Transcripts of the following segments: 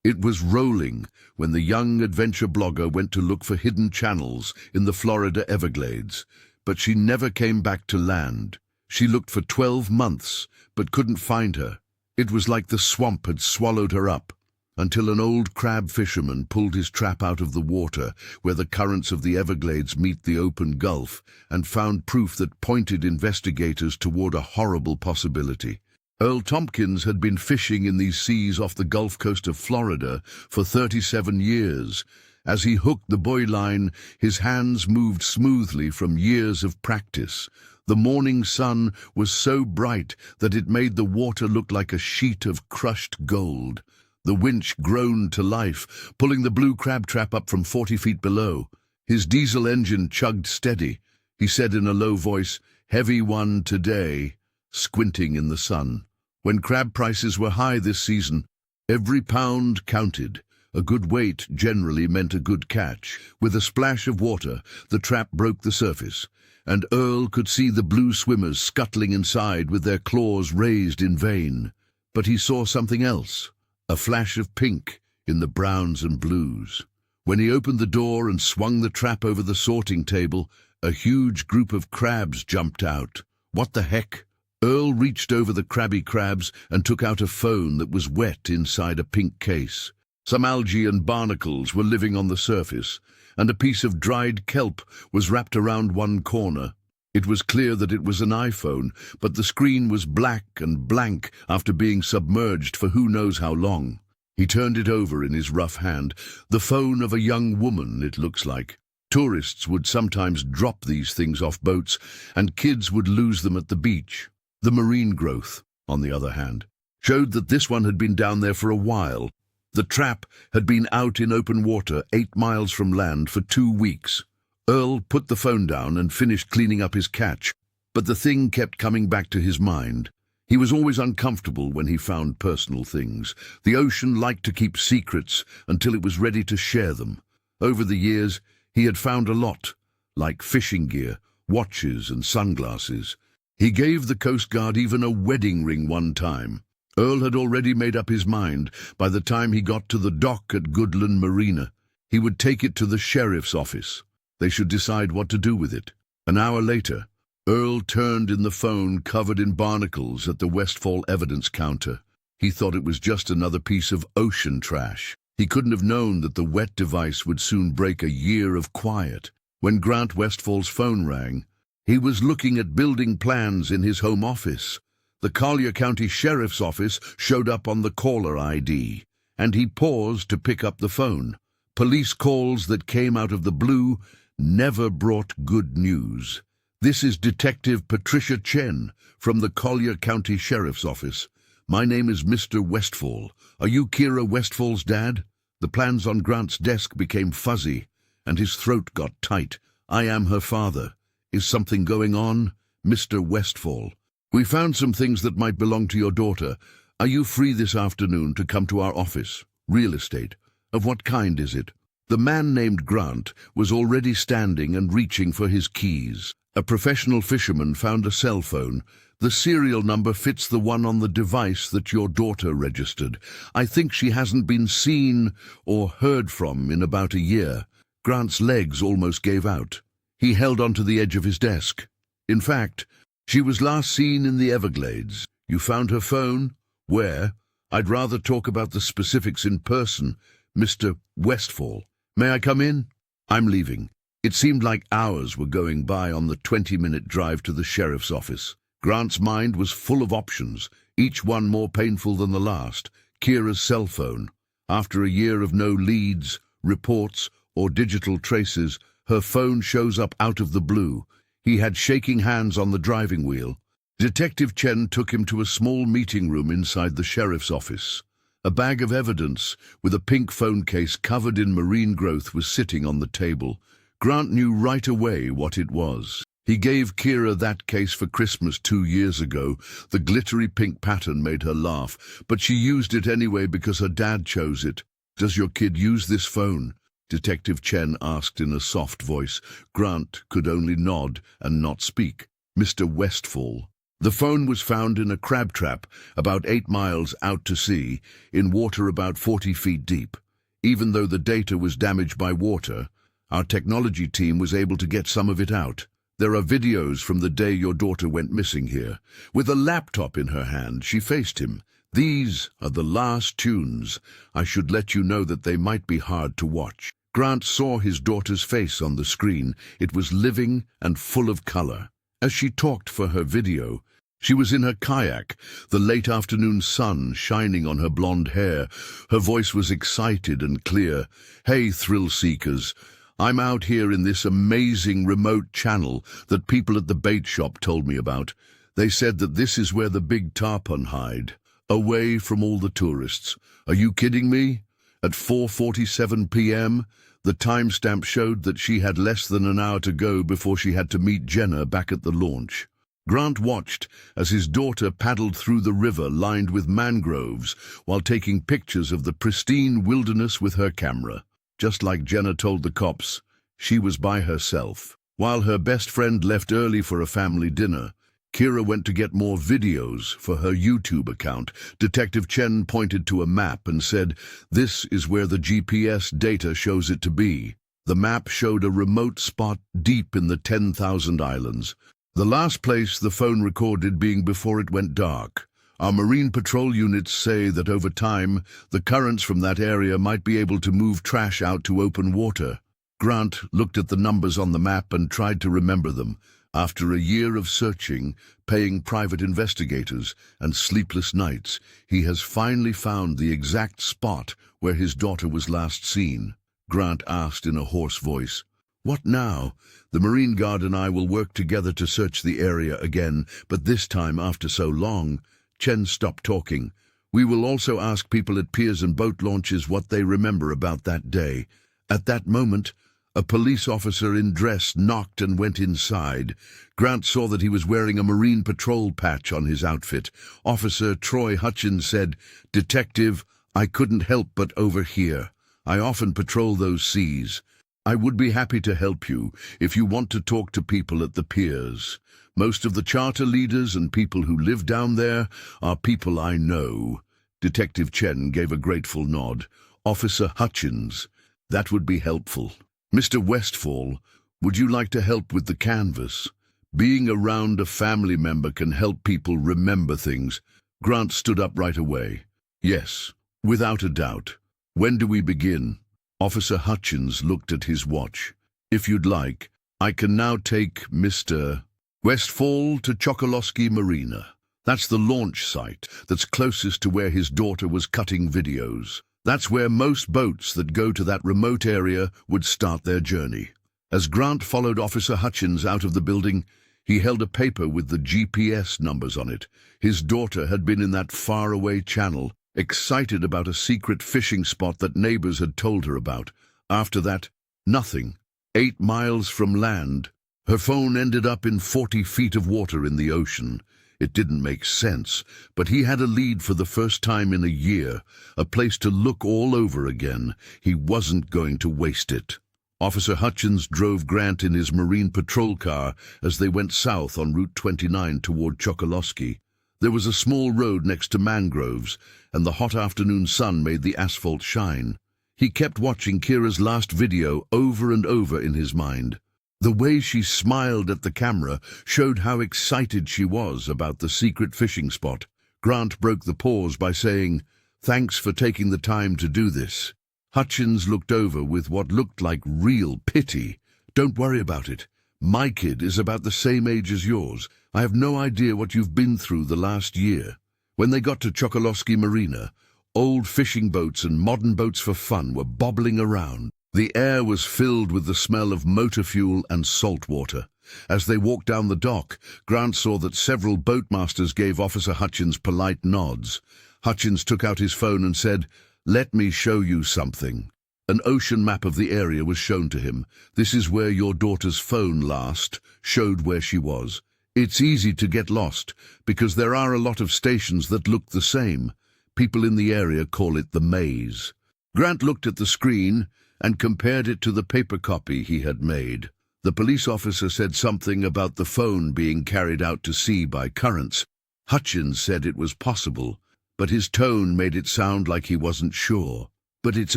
It was rolling when the young adventure blogger went to look for hidden channels in the Florida Everglades, but she never came back to land. She looked for 12 months, but couldn't find her. It was like the swamp had swallowed her up, until an old crab fisherman pulled his trap out of the water where the currents of the Everglades meet the open Gulf and found proof that pointed investigators toward a horrible possibility. Earl Tompkins had been fishing in these seas off the Gulf Coast of Florida for 37 years. As he hooked the buoy line, his hands moved smoothly from years of practice. The morning sun was so bright that it made the water look like a sheet of crushed gold. The winch groaned to life, pulling the blue crab trap up from 40 feet below. His diesel engine chugged steady. He said in a low voice, "Heavy one today," squinting in the sun. When crab prices were high this season, every pound counted. A good weight generally meant a good catch. With a splash of water, the trap broke the surface, and Earl could see the blue swimmers scuttling inside with their claws raised in vain. But he saw something else, a flash of pink in the browns and blues. When he opened the door and swung the trap over the sorting table, a huge group of crabs jumped out. What the heck? Earl reached over the crabby crabs and took out a phone that was wet inside a pink case. Some algae and barnacles were living on the surface, and a piece of dried kelp was wrapped around one corner. It was clear that it was an iPhone, but the screen was black and blank after being submerged for who knows how long. He turned it over in his rough hand. The phone of a young woman, it looks like. Tourists would sometimes drop these things off boats, and kids would lose them at the beach. The marine growth, on the other hand, showed that this one had been down there for a while. The trap had been out in open water 8 miles from land for 2 weeks. Earl put the phone down and finished cleaning up his catch, but the thing kept coming back to his mind. He was always uncomfortable when he found personal things. The ocean liked to keep secrets until it was ready to share them. Over the years, he had found a lot, like fishing gear, watches and sunglasses. He gave the Coast Guard even a wedding ring one time. Earl had already made up his mind by the time he got to the dock at Goodland Marina. He would take it to the sheriff's office. They should decide what to do with it. An hour later, Earl turned in the phone covered in barnacles at the Westfall evidence counter. He thought it was just another piece of ocean trash. He couldn't have known that the wet device would soon break a year of quiet. When Grant Westfall's phone rang, he was looking at building plans in his home office. The Collier County Sheriff's Office showed up on the caller ID, and he paused to pick up the phone. Police calls that came out of the blue never brought good news. "This is Detective Patricia Chen from the Collier County Sheriff's Office. My name is Mr. Westfall. Are you Kira Westfall's dad?" The plans on Grant's desk became fuzzy, and his throat got tight. "I am her father. Is something going on, Mr. Westfall? We found some things that might belong to your daughter. Are you free this afternoon to come to our office? Real estate. Of what kind is it?" The man named Grant was already standing and reaching for his keys. A professional fisherman found a cell phone. "The serial number fits the one on the device that your daughter registered. I think she hasn't been seen or heard from in about a year." Grant's legs almost gave out. He held onto the edge of his desk. "In fact, she was last seen in the Everglades. You found her phone? Where? I'd rather talk about the specifics in person, Mr. Westfall. May I come in?" "I'm leaving." It seemed like hours were going by on the 20-minute drive to the sheriff's office. Grant's mind was full of options, each one more painful than the last. Kira's cell phone. After a year of no leads, reports, or digital traces, her phone shows up out of the blue. He had shaking hands on the driving wheel. Detective Chen took him to a small meeting room inside the sheriff's office. A bag of evidence with a pink phone case covered in marine growth was sitting on the table. Grant knew right away what it was. He gave Kira that case for Christmas 2 years ago. The glittery pink pattern made her laugh, but she used it anyway because her dad chose it. "Does your kid use this phone?" Detective Chen asked in a soft voice. Grant could only nod and not speak. "Mr. Westfall, The phone was found in a crab trap about 8 miles out to sea, in water about 40 feet deep. Even though the data was damaged by water, our technology team was able to get some of it out. There are videos from the day your daughter went missing here. With a laptop in her hand, she faced him. These are the last tunes. I should let you know that they might be hard to watch. Grant saw his daughter's face on the screen. It was living and full of color. As she talked for her video, she was in her kayak, the late afternoon sun shining on her blonde hair. Her voice was excited and clear. Hey, thrill seekers. I'm out here in this amazing remote channel that people at the bait shop told me about. They said that this is where the big tarpon hide, away from all the tourists. Are you kidding me? At 4:47 p.m., the timestamp showed that she had less than an hour to go before she had to meet Jenna back at the launch. Grant watched as his daughter paddled through the river lined with mangroves while taking pictures of the pristine wilderness with her camera. Just like Jenna told the cops, she was by herself. While her best friend left early for a family dinner, Kira went to get more videos for her YouTube account. Detective Chen pointed to a map and said, "This is where the GPS data shows it to be." The map showed a remote spot deep in the 10,000 islands. The last place the phone recorded being before it went dark. Our Marine Patrol units say that over time, the currents from that area might be able to move trash out to open water. Grant looked at the numbers on the map and tried to remember them. After a year of searching, paying private investigators, and sleepless nights, he has finally found the exact spot where his daughter was last seen. Grant asked in a hoarse voice, "What now?" "The Marine Guard and I will work together to search the area again, but this time after so long." Chen stopped talking. "We will also ask people at piers and boat launches what they remember about that day." At that moment, a police officer in dress knocked and went inside. Grant saw that he was wearing a Marine Patrol patch on his outfit. Officer Troy Hutchins said, "Detective, I couldn't help but overhear. I often patrol those seas. I would be happy to help you if you want to talk to people at the piers. Most of the charter leaders and people who live down there are people I know." Detective Chen gave a grateful nod. "Officer Hutchins, that would be helpful. Mr. Westfall, would you like to help with the canvas? Being around a family member can help people remember things." Grant stood up right away. "Yes, without a doubt. When do we begin?" Officer Hutchins looked at his watch. "If you'd like, I can now take Mr. Westfall to Chokoloskee Marina. That's the launch site that's closest to where his daughter was cutting videos. That's where most boats that go to that remote area would start their journey." As Grant followed Officer Hutchins out of the building, he held a paper with the GPS numbers on it. His daughter had been in that faraway channel, excited about a secret fishing spot that neighbors had told her about. After that, nothing. 8 miles from land, her phone ended up in 40 feet of water in the ocean. It didn't make sense, but he had a lead for the first time in a year, a place to look all over again. He wasn't going to waste it. Officer Hutchins drove Grant in his Marine Patrol car as they went south on Route 29 toward Chokoloskee. There was a small road next to mangroves, and the hot afternoon sun made the asphalt shine. He kept watching Kira's last video over and over in his mind. The way she smiled at the camera showed how excited she was about the secret fishing spot. Grant broke the pause by saying, "Thanks for taking the time to do this." Hutchins looked over with what looked like real pity. "Don't worry about it. My kid is about the same age as yours. I have no idea what you've been through the last year." When they got to Chokoloskee Marina, old fishing boats and modern boats for fun were bobbling around. The air was filled with the smell of motor fuel and salt water. As they walked down the dock, Grant saw that several boatmasters gave Officer Hutchins polite nods. Hutchins took out his phone and said, "Let me show you something." An ocean map of the area was shown to him. "This is where your daughter's phone last showed where she was. It's easy to get lost because there are a lot of stations that look the same. People in the area call it the maze." Grant looked at the screen and compared it to the paper copy he had made. The police officer said something about the phone being carried out to sea by currents. Hutchins said it was possible, but his tone made it sound like he wasn't sure. But it's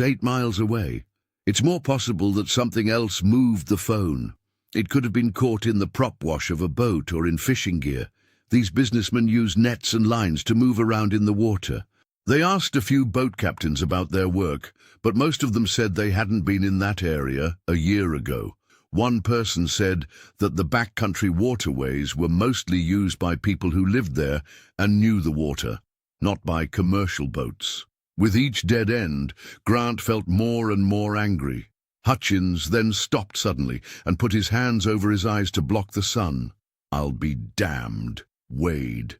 8 miles away. It's more possible that something else moved the phone. It could have been caught in the prop wash of a boat or in fishing gear. These businessmen use nets and lines to move around in the water. They asked a few boat captains about their work, but most of them said they hadn't been in that area a year ago. One person said that the backcountry waterways were mostly used by people who lived there and knew the water, not by commercial boats. With each dead end, Grant felt more and more angry. Hutchins then stopped suddenly and put his hands over his eyes to block the sun. "I'll be damned. Wade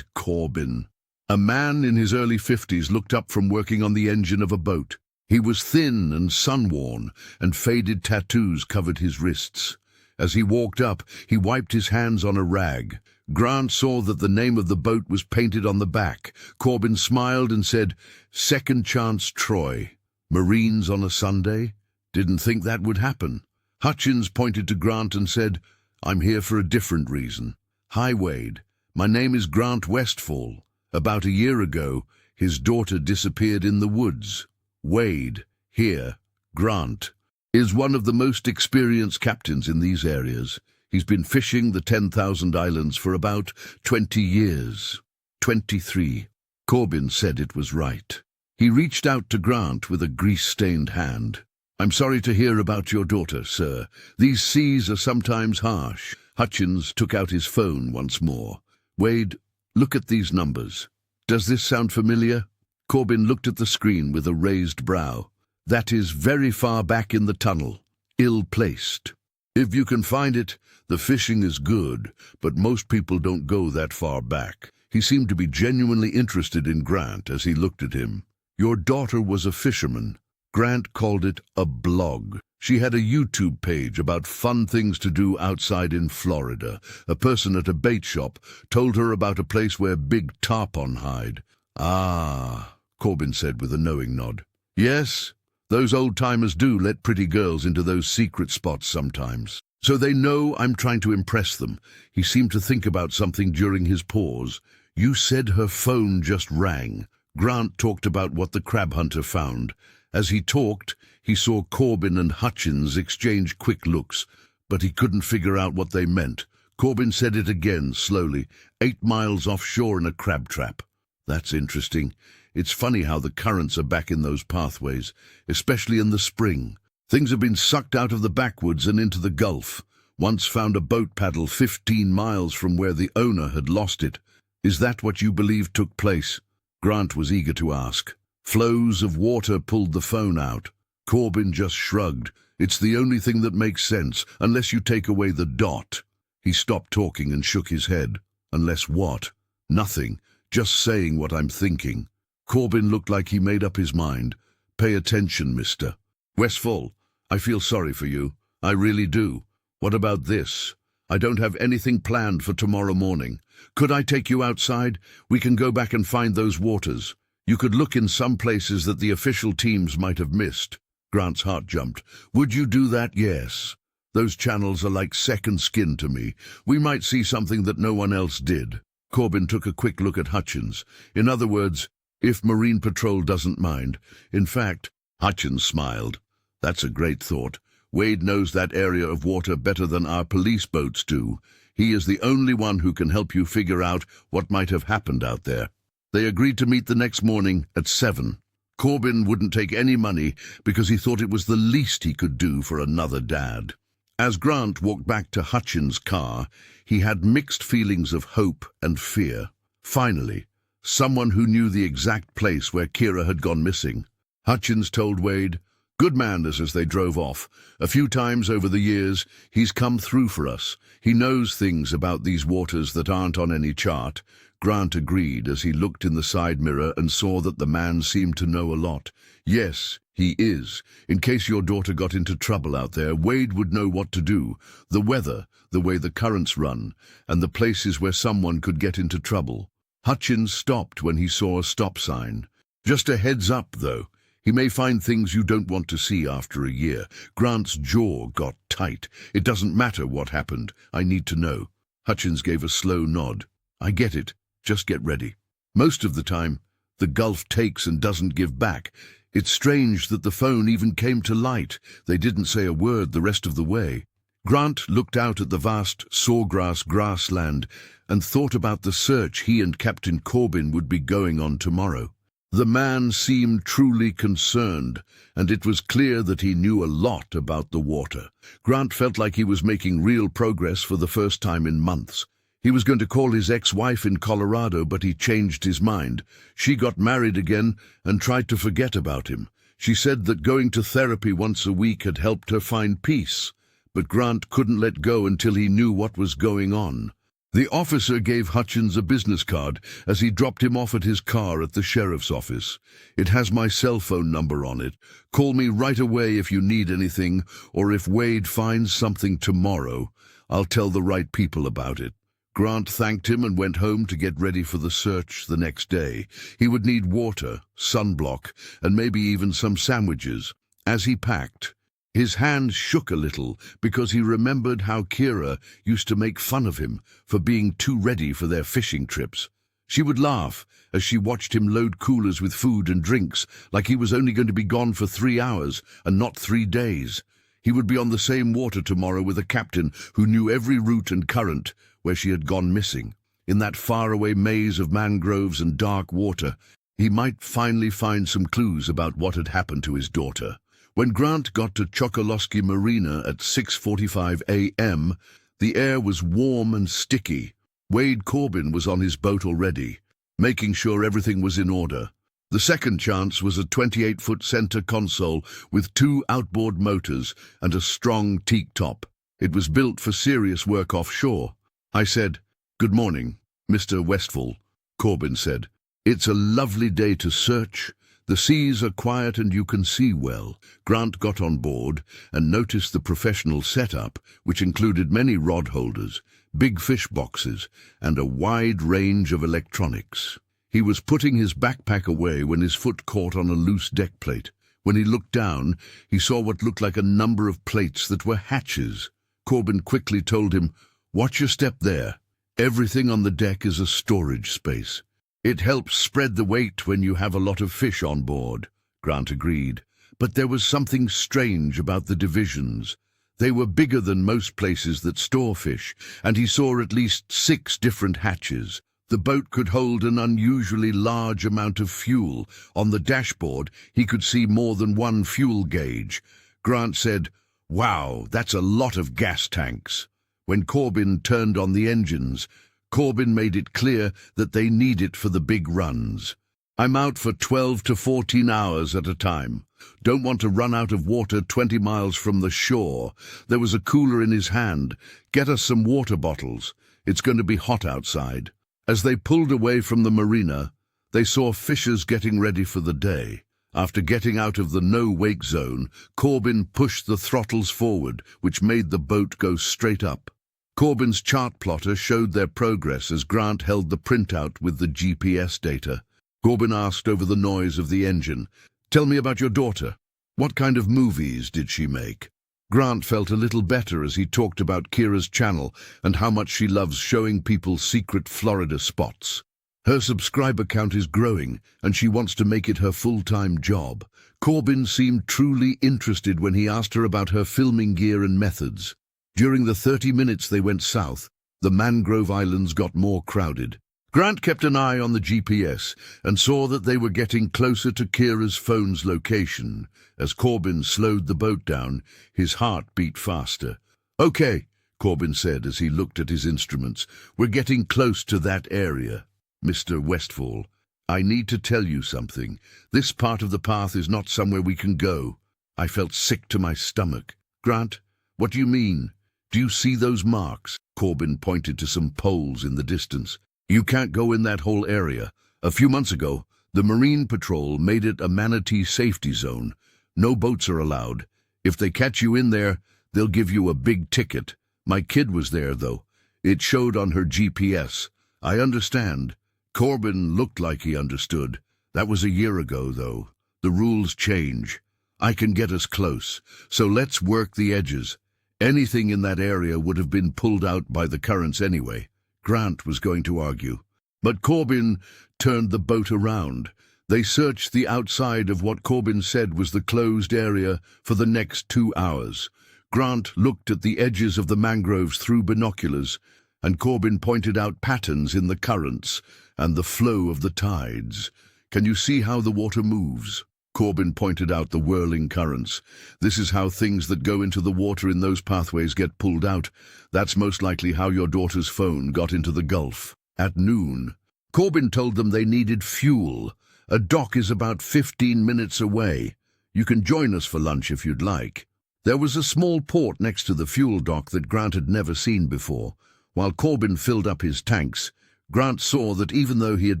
Corbin." A man in his early 50s looked up from working on the engine of a boat. He was thin and sun-worn, and faded tattoos covered his wrists. As he walked up, he wiped his hands on a rag. Grant saw that the name of the boat was painted on the back. Corbin smiled and said, "Second Chance Troy. Marines on a Sunday? Didn't think that would happen." Hutchins pointed to Grant and said, "I'm here for a different reason. Hi, Wade. My name is Grant Westfall. About a year ago, his daughter disappeared in the woods. Wade, here, Grant, is one of the most experienced captains in these areas. He's been fishing the 10,000 Islands for about 20 years. 23. Corbin said it was right. He reached out to Grant with a grease-stained hand. "I'm sorry to hear about your daughter, sir. These seas are sometimes harsh." Hutchins took out his phone once more. "Wade, look at these numbers. Does this sound familiar?" Corbin looked at the screen with a raised brow. "That is very far back in the tunnel. Ill-placed. If you can find it, the fishing is good, but most people don't go that far back." He seemed to be genuinely interested in Grant as he looked at him. "Your daughter was a fisherman." Grant called it a blog. She had a YouTube page about fun things to do outside in Florida. A person at a bait shop told her about a place where big tarpon hide. "Ah," Corbin said with a knowing nod. "Yes, those old-timers do let pretty girls into those secret spots sometimes. So they know I'm trying to impress them." He seemed to think about something during his pause. "You said her phone just rang." Grant talked about what the crab hunter found. As he talked, he saw Corbin and Hutchins exchange quick looks, but he couldn't figure out what they meant. Corbin said it again, slowly. 8 miles offshore in a crab trap. "That's interesting. It's funny how the currents are back in those pathways, especially in the spring. Things have been sucked out of the backwoods and into the Gulf. Once found a boat paddle 15 miles from where the owner had lost it. Is that what you believe took place?" Grant was eager to ask. Flows of water pulled the phone out. Corbin just shrugged. "It's the only thing that makes sense, unless you take away the dot." He stopped talking and shook his head. "Unless what?" "Nothing. Just saying what I'm thinking." Corbin looked like he made up his mind. "Pay attention, mister. Westfall, I feel sorry for you. I really do. What about this? I don't have anything planned for tomorrow morning. Could I take you outside? We can go back and find those waters. You could look in some places that the official teams might have missed." Grant's heart jumped. "Would you do that?" "Yes. Those channels are like second skin to me. We might see something that no one else did." Corbin took a quick look at Hutchins. "In other words, if Marine Patrol doesn't mind." "In fact," Hutchins smiled, "that's a great thought. Wade knows that area of water better than our police boats do. He is the only one who can help you figure out what might have happened out there." They agreed to meet the next morning at 7. Corbin wouldn't take any money because he thought it was the least he could do for another dad. As Grant walked back to Hutchins' car, he had mixed feelings of hope and fear. Finally, someone who knew the exact place where Kira had gone missing. Hutchins told Wade, "Good man," as they drove off. "A few times over the years, he's come through for us. He knows things about these waters that aren't on any chart." Grant agreed as he looked in the side mirror and saw that the man seemed to know a lot. "Yes, he is. In case your daughter got into trouble out there, Wade would know what to do. The weather, the way the currents run, and the places where someone could get into trouble." Hutchins stopped when he saw a stop sign. "Just a heads up, though," He may find things you don't want to see after a year. Grant's jaw got tight. It doesn't matter what happened. I need to know. Hutchins gave a slow nod. I get it. Just get ready. Most of the time, the Gulf takes and doesn't give back. It's strange that the phone even came to light. They didn't say a word the rest of the way. Grant looked out at the vast sawgrass grassland and thought about the search he and Captain Corbin would be going on tomorrow. The man seemed truly concerned, and it was clear that he knew a lot about the water. Grant felt like he was making real progress for the first time in months. He was going to call his ex-wife in Colorado, but he changed his mind. She got married again and tried to forget about him. She said that going to therapy once a week had helped her find peace, but Grant couldn't let go until he knew what was going on. The officer gave Hutchins a business card as he dropped him off at his car at the sheriff's office. It has my cell phone number on it. Call me right away if you need anything, or if Wade finds something tomorrow. I'll tell the right people about it. Grant thanked him and went home to get ready for the search the next day. He would need water, sunblock, and maybe even some sandwiches. As he packed, his hand shook a little because he remembered how Kira used to make fun of him for being too ready for their fishing trips. She would laugh as she watched him load coolers with food and drinks like he was only going to be gone for 3 hours and not 3 days. He would be on the same water tomorrow with a captain who knew every route and current where she had gone missing. In that faraway maze of mangroves and dark water, he might finally find some clues about what had happened to his daughter. When Grant got to Chokoloskee Marina at 6:45 a.m., the air was warm and sticky. Wade Corbin was on his boat already, making sure everything was in order. The second chance was a 28-foot center console with 2 outboard motors and a strong teak top. It was built for serious work offshore. I said, "Good morning, Mr. Westfall," Corbin said. "It's a lovely day to search. The seas are quiet and you can see well." Grant got on board and noticed the professional setup, which included many rod holders, big fish boxes, and a wide range of electronics. He was putting his backpack away when his foot caught on a loose deck plate. When he looked down, he saw what looked like a number of plates that were hatches. Corbin quickly told him, "Watch your step there. Everything on the deck is a storage space. It helps spread the weight when you have a lot of fish on board," Grant agreed. But there was something strange about the divisions. They were bigger than most places that store fish, and he saw at least 6 different hatches. The boat could hold an unusually large amount of fuel. On the dashboard, he could see more than 1 fuel gauge. Grant said, "Wow, that's a lot of gas tanks." When Corbin turned on the engines, Corbin made it clear that they need it for the big runs. "I'm out for 12 to 14 hours at a time. Don't want to run out of water 20 miles from the shore." There was a cooler in his hand. "Get us some water bottles. It's going to be hot outside." As they pulled away from the marina, they saw fishers getting ready for the day. After getting out of the no-wake zone, Corbin pushed the throttles forward, which made the boat go straight up. Corbin's chart plotter showed their progress as Grant held the printout with the GPS data. Corbin asked over the noise of the engine, "Tell me about your daughter. What kind of movies did she make?" Grant felt a little better as he talked about Kira's channel and how much she loves showing people secret Florida spots. Her subscriber count is growing, and she wants to make it her full-time job. Corbin seemed truly interested when he asked her about her filming gear and methods. During the 30 minutes they went south, the mangrove islands got more crowded. Grant kept an eye on the GPS and saw that they were getting closer to Kira's phone's location. As Corbin slowed the boat down, his heart beat faster. "Okay," Corbin said as he looked at his instruments. "We're getting close to that area. Mr. Westfall, I need to tell you something. This part of the path is not somewhere we can go." I felt sick to my stomach. "Grant, what do you mean? Do you see those marks?" Corbin pointed to some poles in the distance. "You can't go in that whole area. A few months ago, the Marine Patrol made it a manatee safety zone. No boats are allowed. If they catch you in there, they'll give you a big ticket. My kid was there, though. It showed on her GPS. I understand." Corbin looked like he understood. "That was a year ago, though. The rules change. I can get us close, so let's work the edges. Anything in that area would have been pulled out by the currents anyway. Grant was going to argue. But Corbin turned the boat around. They searched the outside of what Corbin said was the closed area for the next 2 hours. Grant looked at the edges of the mangroves through binoculars, and Corbin pointed out patterns in the currents and the flow of the tides. Can you see how the water moves? Corbin pointed out the whirling currents. This is how things that go into the water in those pathways get pulled out. That's most likely how your daughter's phone got into the Gulf. At noon, Corbin told them they needed fuel. A dock is about 15 minutes away. You can join us for lunch if you'd like. There was a small port next to the fuel dock that Grant had never seen before. While Corbin filled up his tanks, Grant saw that even though he had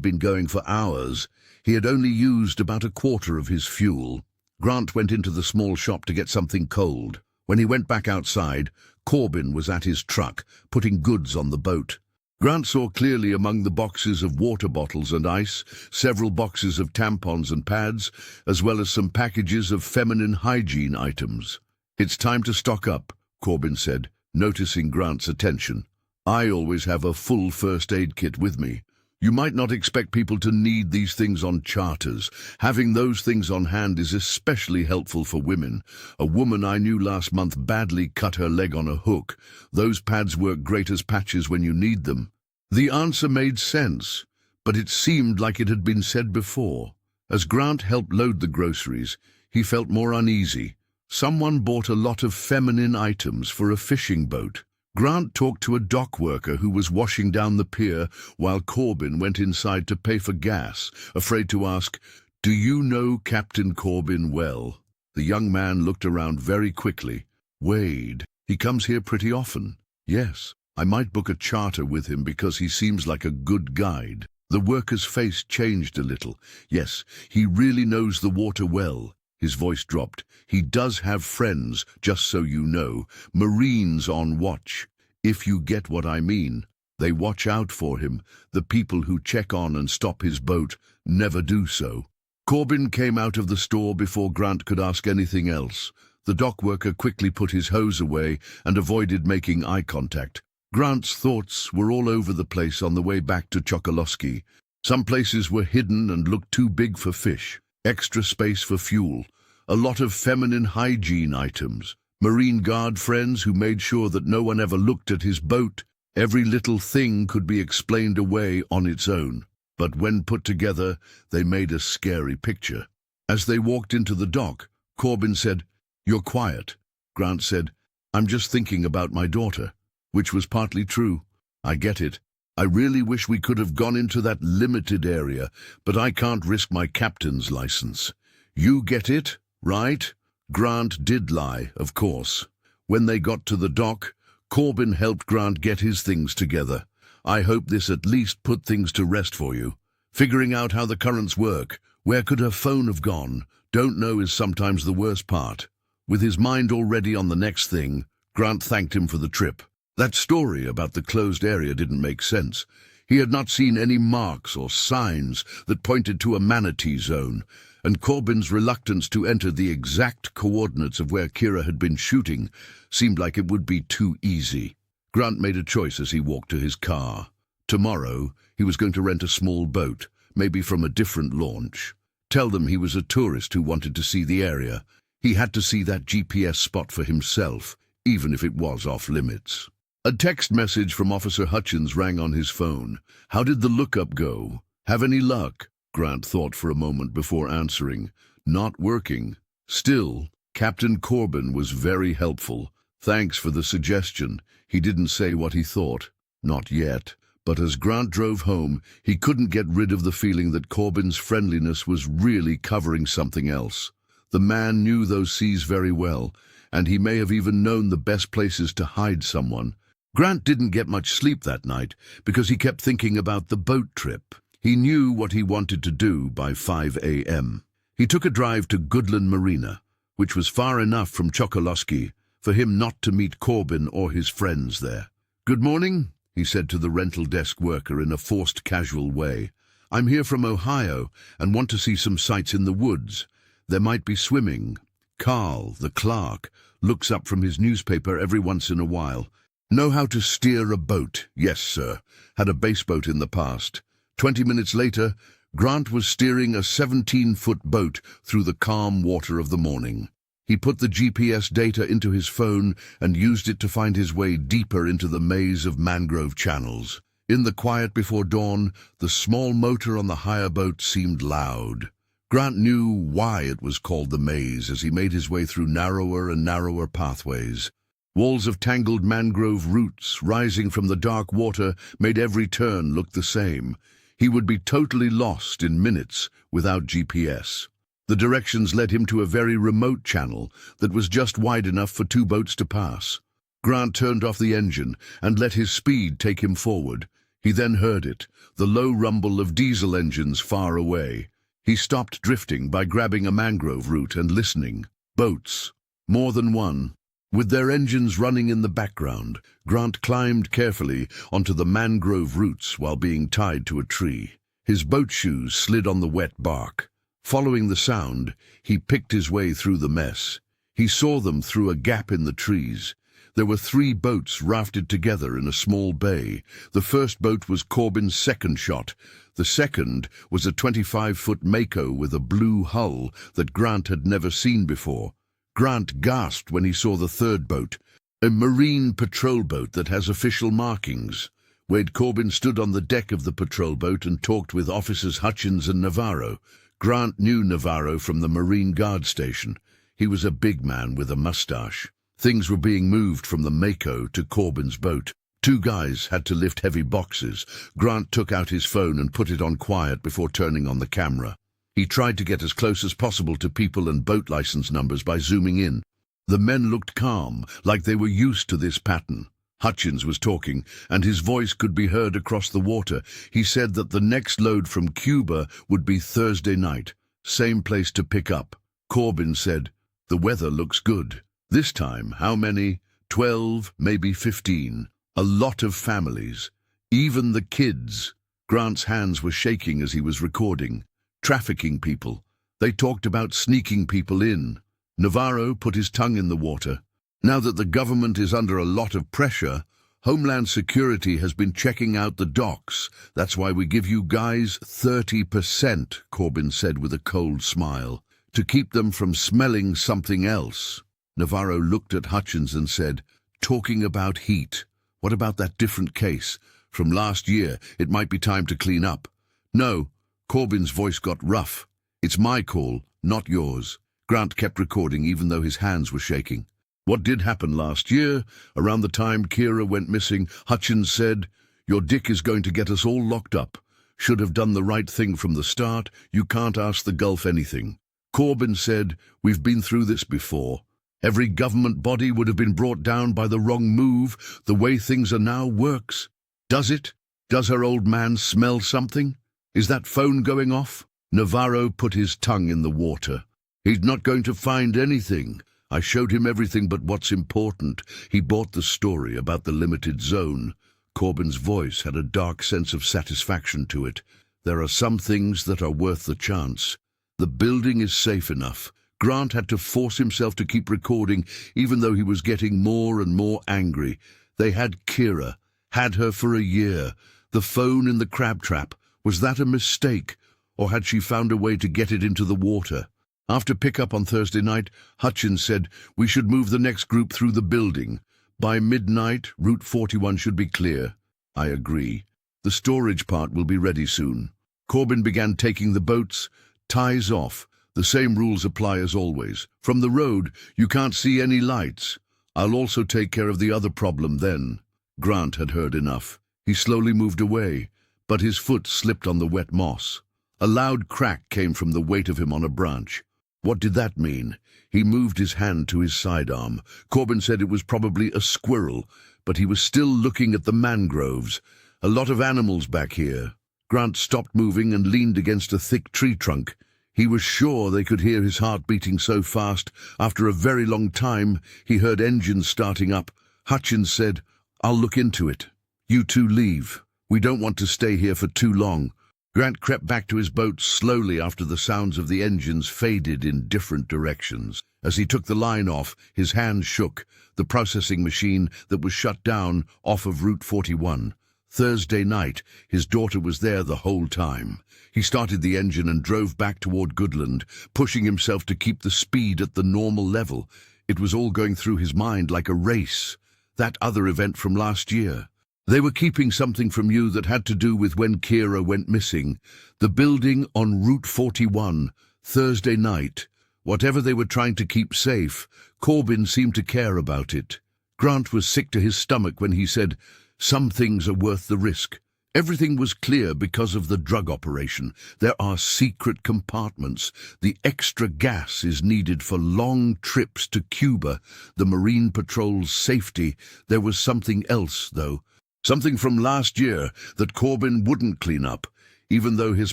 been going for hours, he had only used about a quarter of his fuel. Grant went into the small shop to get something cold. When he went back outside, Corbin was at his truck, putting goods on the boat. Grant saw clearly among the boxes of water bottles and ice, several boxes of tampons and pads, as well as some packages of feminine hygiene items. "It's time to stock up," Corbin said, noticing Grant's attention. "I always have a full first aid kit with me. You might not expect people to need these things on charters. Having those things on hand is especially helpful for women. A woman I knew last month badly cut her leg on a hook. Those pads work great as patches when you need them." The answer made sense, but it seemed like it had been said before. As Grant helped load the groceries, he felt more uneasy. Someone bought a lot of feminine items for a fishing boat. Grant talked to a dock worker who was washing down the pier while Corbin went inside to pay for gas, afraid to ask, "Do you know Captain Corbin well?" The young man looked around very quickly. "Wade, he comes here pretty often." "Yes, I might book a charter with him because he seems like a good guide." The worker's face changed a little. "Yes, he really knows the water well." His voice dropped. "He does have friends, just so you know, Marines on watch. If you get what I mean. They watch out for him. The people who check on and stop his boat never do so." Corbin came out of the store before Grant could ask anything else. The dock worker quickly put his hose away and avoided making eye contact. Grant's thoughts were all over the place on the way back to Chokoloskee. Some places were hidden and looked too big for fish. Extra space for fuel, a lot of feminine hygiene items, Marine Guard friends who made sure that no one ever looked at his boat. Every little thing could be explained away on its own, but when put together, they made a scary picture. As they walked into the dock, Corbin said, "You're quiet." Grant said, "I'm just thinking about my daughter," which was partly true. "I get it. I really wish we could have gone into that limited area, but I can't risk my captain's license. You get it, right?" Grant did lie, of course. When they got to the dock, Corbin helped Grant get his things together. "I hope this at least put things to rest for you. Figuring out how the currents work, where could her phone have gone? Don't know is sometimes the worst part." With his mind already on the next thing, Grant thanked him for the trip. That story about the closed area didn't make sense. He had not seen any marks or signs that pointed to a manatee zone, and Corbin's reluctance to enter the exact coordinates of where Kira had been shooting seemed like it would be too easy. Grant made a choice as he walked to his car. Tomorrow, he was going to rent a small boat, maybe from a different launch. Tell them he was a tourist who wanted to see the area. He had to see that GPS spot for himself, even if it was off-limits. A text message from Officer Hutchins rang on his phone. "How did the lookup go? Have any luck?" Grant thought for a moment before answering. "Not working." Still, Captain Corbin was very helpful. "Thanks for the suggestion." He didn't say what he thought. Not yet. But as Grant drove home, he couldn't get rid of the feeling that Corbin's friendliness was really covering something else. The man knew those seas very well, and he may have even known the best places to hide someone. Grant didn't get much sleep that night because he kept thinking about the boat trip. He knew what he wanted to do by 5 a.m. He took a drive to Goodland Marina, which was far enough from Chokoloskee for him not to meet Corbin or his friends there. "Good morning," he said to the rental desk worker in a forced casual way. "I'm here from Ohio and want to see some sights in the woods. There might be swimming. Carl, the clerk, looks up from his newspaper every once in a while. Know how to steer a boat? Yes, sir. Had a baseboat in the past. 20 minutes later, Grant was steering a 17-foot boat through the calm water of the morning. He put the GPS data into his phone and used it to find his way deeper into the maze of mangrove channels. In the quiet before dawn, the small motor on the hire boat seemed loud. Grant knew why it was called the maze as he made his way through narrower and narrower pathways. Walls of tangled mangrove roots rising from the dark water made every turn look the same. He would be totally lost in minutes without GPS. The directions led him to a very remote channel that was just wide enough for 2 boats to pass. Grant turned off the engine and let his speed take him forward. He then heard it, the low rumble of diesel engines far away. He stopped drifting by grabbing a mangrove root and listening. Boats. More than one. With their engines running in the background, Grant climbed carefully onto the mangrove roots while being tied to a tree. His boat shoes slid on the wet bark. Following the sound, he picked his way through the mess. He saw them through a gap in the trees. There were 3 boats rafted together in a small bay. The first boat was Corbin's second shot. The second was a 25-foot Mako with a blue hull that Grant had never seen before. Grant gasped when he saw the third boat, a marine patrol boat that has official markings. Wade Corbin stood on the deck of the patrol boat and talked with officers Hutchins and Navarro. Grant knew Navarro from the Marine Guard station. He was a big man with a mustache. Things were being moved from the Mako to Corbin's boat. 2 guys had to lift heavy boxes. Grant took out his phone and put it on quiet before turning on the camera. He tried to get as close as possible to people and boat license numbers by zooming in. The men looked calm, like they were used to this pattern. Hutchins was talking, and his voice could be heard across the water. He said that the next load from Cuba would be Thursday night, same place to pick up. Corbin said, "The weather looks good." This time, how many? 12, maybe 15. A lot of families. Even the kids. Grant's hands were shaking as he was recording. Trafficking people. They talked about sneaking people in. Navarro put his tongue in the water. Now that the government is under a lot of pressure, Homeland Security has been checking out the docks. That's why we give you guys 30%, Corbin said with a cold smile, to keep them from smelling something else. Navarro looked at Hutchins and said, "Talking about heat. What about that different case? From last year, it might be time to clean up." "No." Corbin's voice got rough. "It's my call, not yours." Grant kept recording even though his hands were shaking. "What did happen last year, around the time Kira went missing, Hutchins said, 'Your dick is going to get us all locked up. Should have done the right thing from the start. You can't ask the Gulf anything.' Corbin said, 'We've been through this before. Every government body would have been brought down by the wrong move. The way things are now works.' Does it? Does her old man smell something? Is that phone going off?" Navarro put his tongue in the water. "He's not going to find anything. I showed him everything but what's important. He bought the story about the limited zone." Corbin's voice had a dark sense of satisfaction to it. "There are some things that are worth the chance. The building is safe enough." Grant had to force himself to keep recording, even though he was getting more and more angry. They had Kira, had her for a year. The phone in the crab trap, was that a mistake, or had she found a way to get it into the water? After pickup on Thursday night, Hutchins said, "We should move the next group through the building. By midnight, Route 41 should be clear." "I agree. The storage part will be ready soon." Corbin began taking the boats. "Ties off. The same rules apply as always. From the road, you can't see any lights. I'll also take care of the other problem then." Grant had heard enough. He slowly moved away, but his foot slipped on the wet moss. A loud crack came from the weight of him on a branch. What did that mean? He moved his hand to his sidearm. Corbin said it was probably a squirrel, but he was still looking at the mangroves. A lot of animals back here. Grant stopped moving and leaned against a thick tree trunk. He was sure they could hear his heart beating so fast. After a very long time, he heard engines starting up. Hutchins said, "I'll look into it. You two leave. We don't want to stay here for too long." Grant crept back to his boat slowly after the sounds of the engines faded in different directions. As he took the line off, his hands shook, the processing machine that was shut down off of Route 41. Thursday night, his daughter was there the whole time. He started the engine and drove back toward Goodland, pushing himself to keep the speed at the normal level. It was all going through his mind like a race. That other event from last year. They were keeping something from you that had to do with when Kira went missing. The building on Route 41, Thursday night. Whatever they were trying to keep safe, Corbin seemed to care about it. Grant was sick to his stomach when he said, "Some things are worth the risk." Everything was clear because of the drug operation. There are secret compartments. The extra gas is needed for long trips to Cuba. The Marine Patrol's safety. There was something else, though. Something from last year that Corbin wouldn't clean up, even though his